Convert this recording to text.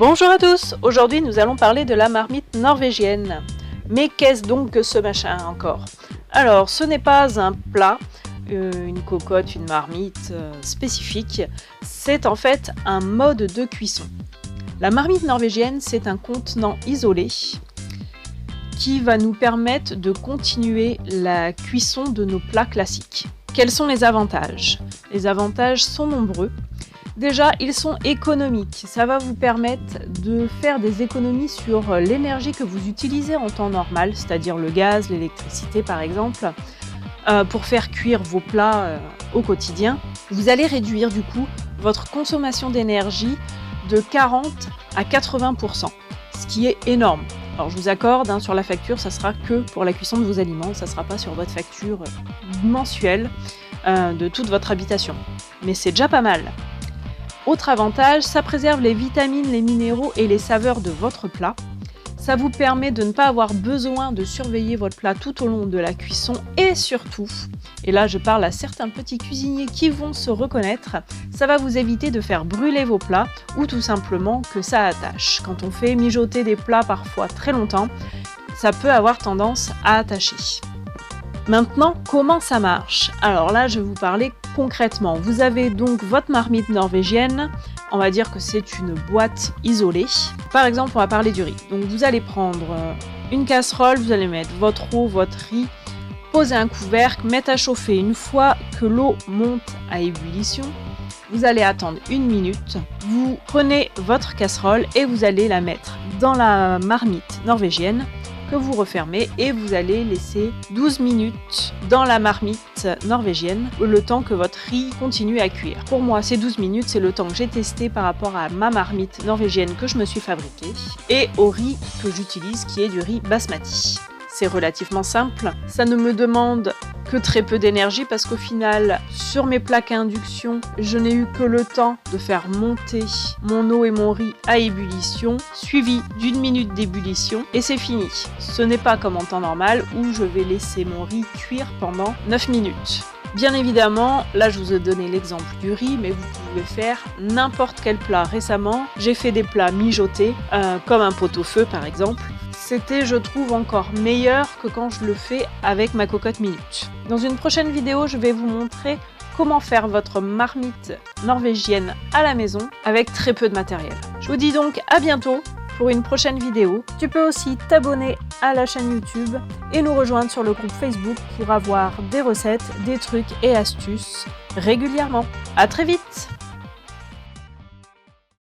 Bonjour à tous, aujourd'hui nous allons parler de la marmite norvégienne. Mais qu'est-ce donc que ce machin encore? Alors ce n'est pas un plat, une cocotte, une marmite spécifique, c'est en fait un mode de cuisson. La marmite norvégienne, c'est un contenant isolé qui va nous permettre de continuer la cuisson de nos plats classiques. Quels sont les avantages? Les avantages sont nombreux. Déjà, ils sont économiques. Ça va vous permettre de faire des économies sur l'énergie que vous utilisez en temps normal, c'est-à-dire le gaz, l'électricité par exemple, pour faire cuire vos plats au quotidien. Vous allez réduire du coup votre consommation d'énergie de 40 à 80%, ce qui est énorme. Alors je vous accorde, sur la facture, ça sera que pour la cuisson de vos aliments, ça ne sera pas sur votre facture mensuelle de toute votre habitation. Mais c'est déjà pas mal. Autre avantage, ça préserve les vitamines, les minéraux et les saveurs de votre plat. Ça vous permet de ne pas avoir besoin de surveiller votre plat tout au long de la cuisson et surtout, et là je parle à certains petits cuisiniers qui vont se reconnaître, ça va vous éviter de faire brûler vos plats ou tout simplement que ça attache. Quand on fait mijoter des plats parfois très longtemps, ça peut avoir tendance à attacher. Maintenant, comment ça marche? Alors là, je vais vous parler concrètement. Vous avez donc votre marmite norvégienne, on va dire que c'est une boîte isolée. Par exemple, on va parler du riz. Donc vous allez prendre une casserole, vous allez mettre votre eau, votre riz, poser un couvercle, mettre à chauffer. Une fois que l'eau monte à ébullition, vous allez attendre 1 minute. Vous prenez votre casserole et vous allez la mettre dans la marmite norvégienne que vous refermez et vous allez laisser 12 minutes dans la marmite norvégienne, le temps que votre riz continue à cuire. Pour moi, ces 12 minutes, c'est le temps que j'ai testé par rapport à ma marmite norvégienne que je me suis fabriquée et au riz que j'utilise qui est du riz basmati. C'est relativement simple, ça ne me demande que très peu d'énergie parce qu'au final, sur mes plaques à induction, je n'ai eu que le temps de faire monter mon eau et mon riz à ébullition, suivi d'1 minute d'ébullition et c'est fini. Ce n'est pas comme en temps normal où je vais laisser mon riz cuire pendant 9 minutes. Bien évidemment, là je vous ai donné l'exemple du riz, mais vous pouvez faire n'importe quel plat. Récemment, j'ai fait des plats mijotés, comme un pot-au-feu par exemple. C'était, je trouve, encore meilleur que quand je le fais avec ma cocotte minute. Dans une prochaine vidéo, je vais vous montrer comment faire votre marmite norvégienne à la maison avec très peu de matériel. Je vous dis donc à bientôt pour une prochaine vidéo. Tu peux aussi t'abonner à la chaîne YouTube et nous rejoindre sur le groupe Facebook pour avoir des recettes, des trucs et astuces régulièrement. À très vite!